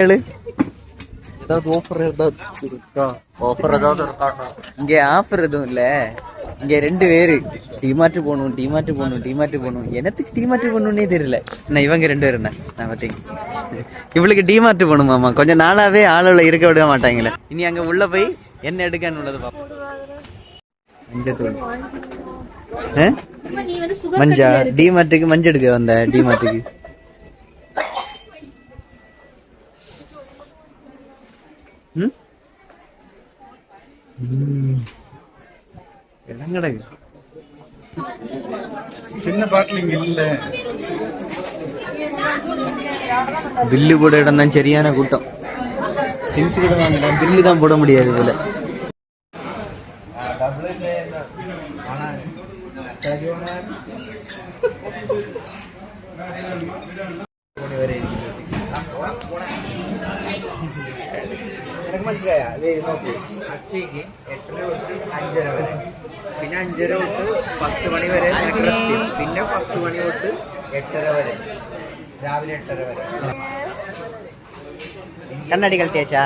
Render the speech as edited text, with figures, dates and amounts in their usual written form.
ஏதாவது ஆஃபர் ஏதாவது இருக்கா? ஆஃபர் ஏதாவது இருக்காண்ணா? இங்க ஆஃபர் எதுவும் இல்ல. இங்க 2 பேரு டிமார்ட் போகணும் டிமார்ட் போகணும். என்னத்துக்கு டிமார்ட் போகணும்னே தெரியல. நான் இவங்க 2 பேரும் நான் பாத்தீங்க. இவளுக்கு டிமார்ட் போகணுமாமா. கொஞ்சம் நாளாவே ஆளுல இருக்க விட மாட்டாங்களே. இனி அங்க உள்ள போய் என்ன எடுக்கன்னு உள்ளது பாப்போம். மஞ்சா டிமார்ட்டுக்கு மஞ்சள் எடுக்க வந்த டிமார்ட்டுக்கு. எல்லாம் கிடக்கு. சின்ன பாட்டில் இங்க இல்ல. பில்லு போட இடம் தான் சரியான கூட்டம். திங்ஸ் கூட வாங்கினா பில்லு தான் போட முடியாது போல. മനസ്സിലായ അക്ഷയ്ക്ക് 8:30 തൊട്ട് 5:30 വരെ, പിന്നെ 5:30 തൊട്ട് 10 മണി വരെ പിന്നെ 10 മണി തൊട്ട് 8:30 വരെ, രാവിലെ 8:30 വരെ. കണ്ണാടി കളിച്ചാ